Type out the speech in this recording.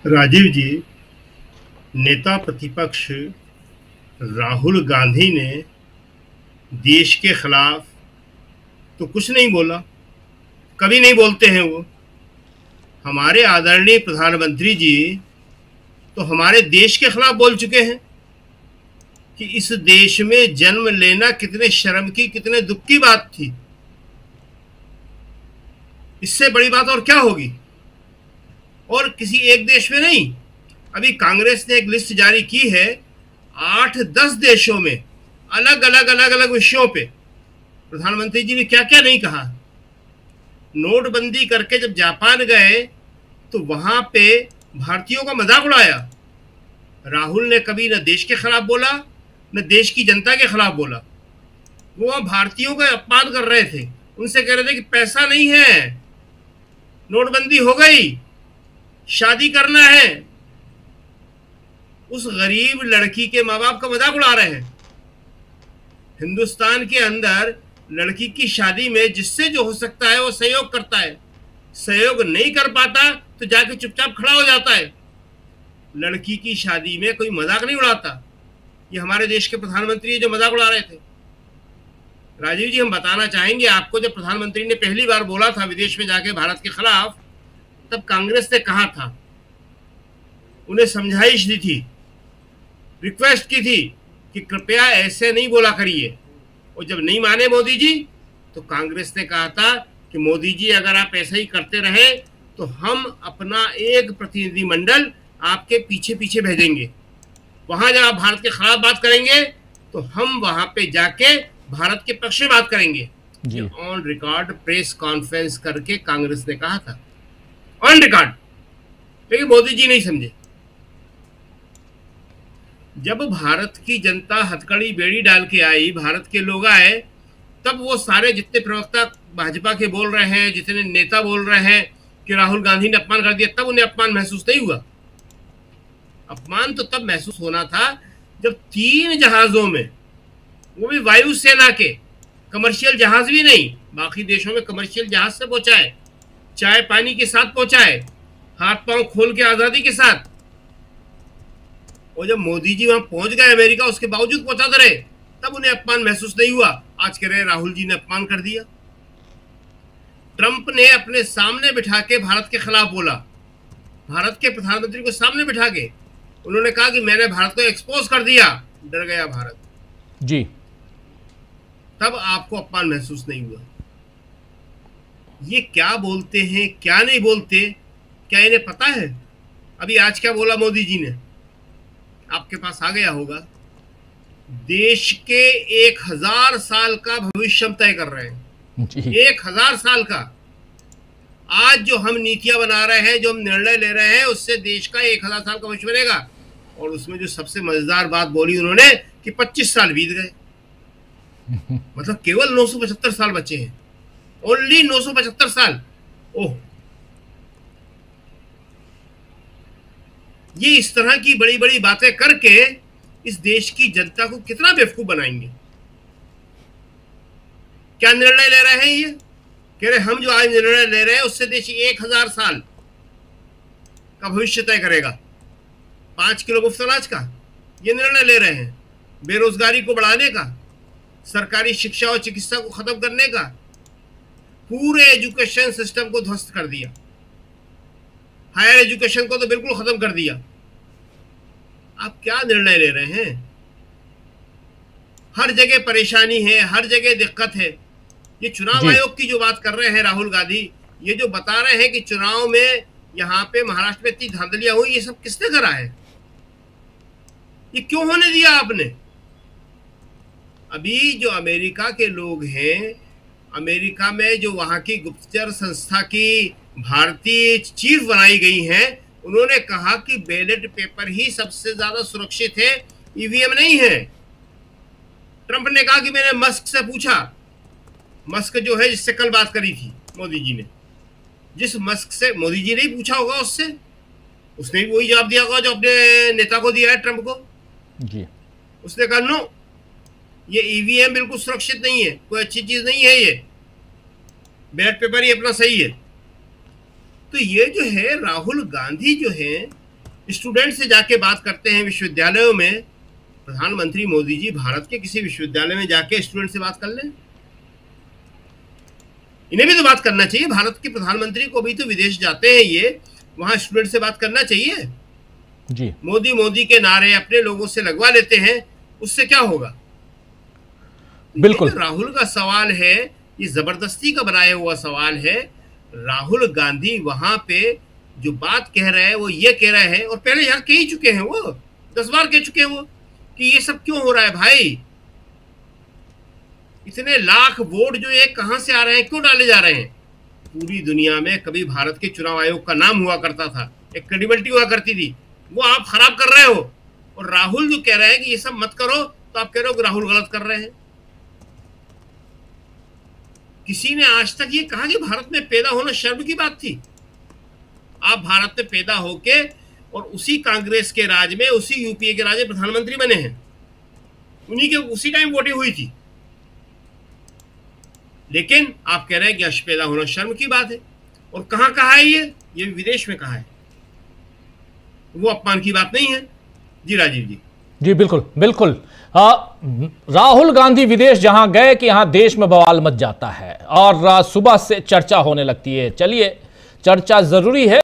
राजीव जी, नेता प्रतिपक्ष राहुल गांधी ने देश के खिलाफ तो कुछ नहीं बोला, कभी नहीं बोलते हैं वो। हमारे आदरणीय प्रधानमंत्री जी तो हमारे देश के खिलाफ बोल चुके हैं कि इस देश में जन्म लेना कितने शर्म की, कितने दुख की बात थी। इससे बड़ी बात और क्या होगी? और किसी एक देश में नहीं, अभी कांग्रेस ने एक लिस्ट जारी की है 8-10 देशों में अलग अलग अलग अलग विषयों पे प्रधानमंत्री जी ने क्या क्या नहीं कहा। नोटबंदी करके जब जापान गए तो वहां पे भारतीयों का मजाक उड़ाया। राहुल ने कभी न देश के खिलाफ बोला, न देश की जनता के खिलाफ बोला। वो वहां भारतीयों का अपमान कर रहे थे, उनसे कह रहे थे कि पैसा नहीं है, नोटबंदी हो गई, शादी करना है। उस गरीब लड़की के माँ बाप का मजाक उड़ा रहे हैं। हिंदुस्तान के अंदर लड़की की शादी में जिससे जो हो सकता है वो सहयोग करता है, सहयोग नहीं कर पाता तो जाके चुपचाप खड़ा हो जाता है। लड़की की शादी में कोई मजाक नहीं उड़ाता। ये हमारे देश के प्रधानमंत्री जो मजाक उड़ा रहे थे। राजीव जी, हम बताना चाहेंगे आपको, जब प्रधानमंत्री ने पहली बार बोला था विदेश में जाके भारत के खिलाफ, तब कांग्रेस ने कहा था, उन्हें समझाइश दी थी, रिक्वेस्ट की थी कि कृपया ऐसे नहीं बोला करिए। और जब नहीं माने मोदी जी तो कांग्रेस ने कहा था कि मोदी जी अगर आप ऐसा ही करते रहे तो हम अपना एक प्रतिनिधिमंडल आपके पीछे पीछे भेजेंगे। वहां जब आप भारत के खिलाफ बात करेंगे तो हम वहां पे जाके भारत के पक्ष में बात करेंगे। ये ऑन रिकॉर्ड प्रेस कॉन्फ्रेंस करके कांग्रेस ने कहा था, ऑन रिकॉर्ड। लेकिन मोदी जी नहीं समझे। जब भारत की जनता हथकड़ी बेड़ी डाल के आई, भारत के लोग आए, तब वो सारे जितने प्रवक्ता भाजपा के बोल रहे हैं, जितने नेता बोल रहे हैं कि राहुल गांधी ने अपमान कर दिया, तब उन्हें अपमान महसूस नहीं हुआ। अपमान तो तब महसूस होना था जब 3 जहाजों में, वो भी वायुसेना के, कमर्शियल जहाज भी नहीं, बाकी देशों में कमर्शियल जहाज से पहुंचाए, चाय पानी के साथ पहुंचाए, हाथ पांव खोल के आजादी के साथ। और जब मोदी जी वहां पहुंच गए अमेरिका, उसके बावजूद पहुंचाते रहे, तब उन्हें अपमान महसूस नहीं हुआ। आज कह रहे राहुल जी ने अपमान कर दिया। ट्रंप ने अपने सामने बिठा के भारत के खिलाफ बोला, भारत के प्रधानमंत्री को सामने बिठा के उन्होंने कहा कि मैंने भारत को एक्सपोज कर दिया, डर गया भारत जी। तब आपको अपमान महसूस नहीं हुआ। ये क्या बोलते हैं, क्या नहीं बोलते, क्या इन्हें पता है? अभी आज क्या बोला मोदी जी ने, आपके पास आ गया होगा। देश के 1000 साल का भविष्य तय कर रहे हैं जी। 1000 साल का। आज जो हम नीतियां बना रहे हैं, जो हम निर्णय ले रहे हैं, उससे देश का 1000 साल का भविष्य बनेगा। और उसमें जो सबसे मजेदार बात बोली उन्होंने कि 25 साल बीत गए, मतलब केवल 975 साल बचे हैं, ओनली 975 साल। ओह, ये इस तरह की बड़ी बड़ी बातें करके इस देश की जनता को कितना बेवकूफ बनाएंगे। क्या निर्णय ले रहे हैं ये? कह रहे हम जो आज निर्णय ले रहे हैं उससे देश 1000 साल का भविष्य तय करेगा। 5 किलो मुफ्त अनाज का ये निर्णय ले रहे हैं, बेरोजगारी को बढ़ाने का, सरकारी शिक्षा और चिकित्सा को खत्म करने का, पूरे एजुकेशन सिस्टम को ध्वस्त कर दिया, हायर एजुकेशन को तो बिल्कुल खत्म कर दिया। आप क्या निर्णय ले रहे हैं? हर जगह परेशानी है, हर जगह दिक्कत है। ये चुनाव आयोग की जो बात कर रहे हैं राहुल गांधी, ये जो बता रहे हैं कि चुनाव में यहाँ पे महाराष्ट्र में इतनी धांधलियां हुई, ये सब किसने करा है? ये क्यों होने दिया आपने? अभी जो अमेरिका के लोग हैं, अमेरिका में जो वहां की गुप्तचर संस्था की भारतीय चीफ बनाई गई हैं, उन्होंने कहा कि बैलेट पेपर ही सबसे ज्यादा सुरक्षित है, ईवीएम नहीं है। ट्रंप ने कहा कि मैंने मस्क से पूछा, मस्क जो है जिससे कल बात करी थी मोदी जी ने, जिस मस्क से मोदी जी ने ही पूछा होगा उससे, उसने भी वही जवाब दिया होगा जो अपने नेता को दिया है, ट्रंप को जी। उसने कहा नो, ये ईवीएम बिल्कुल सुरक्षित नहीं है, कोई अच्छी चीज नहीं है, ये बैलेट पेपर ही अपना सही है। तो ये जो है राहुल गांधी जो है स्टूडेंट से जाके बात करते हैं विश्वविद्यालयों में। प्रधानमंत्री मोदी जी भारत के किसी विश्वविद्यालय में जाके स्टूडेंट से बात कर लें। इन्हें भी तो बात करना चाहिए। भारत के प्रधानमंत्री को भी तो विदेश जाते हैं ये, वहां स्टूडेंट से बात करना चाहिए जी। मोदी मोदी के नारे अपने लोगों से लगवा लेते हैं, उससे क्या होगा? बिल्कुल। राहुल का सवाल है, ये जबरदस्ती का बनाया हुआ सवाल है। राहुल गांधी वहां पे जो बात कह रहे हैं वो ये कह रहे हैं, और पहले यहाँ कह ही चुके हैं, वो 10 बार कह चुके हैं वो, कि ये सब क्यों हो रहा है भाई? इतने लाख वोट जो ये कहां से आ रहे हैं, क्यों डाले जा रहे हैं? पूरी दुनिया में कभी भारत के चुनाव आयोग का नाम हुआ करता था, एक क्रेडिबिलिटी हुआ करती थी, वो आप खराब कर रहे हो। और राहुल जो कह रहे हैं कि ये सब मत करो, तो आप कह रहे हो कि राहुल गलत कर रहे हैं। किसी ने आज तक ये कहा कि भारत में पैदा होना शर्म की बात थी? आप भारत में पैदा होके और उसी कांग्रेस के राज में, उसी यूपीए के राज में प्रधानमंत्री बने हैं, उन्हीं के उसी टाइम वोटिंग हुई थी। लेकिन आप कह रहे हैं कि यश पैदा होना शर्म की बात है। और कहां कहा है ये विदेश में कहा है, वो अपमान की बात नहीं है। जी राजीव जी। जी बिल्कुल बिल्कुल। राहुल गांधी विदेश जहां गए कि यहां देश में बवाल मच जाता है और सुबह से चर्चा होने लगती है। चलिए, चर्चा जरूरी है।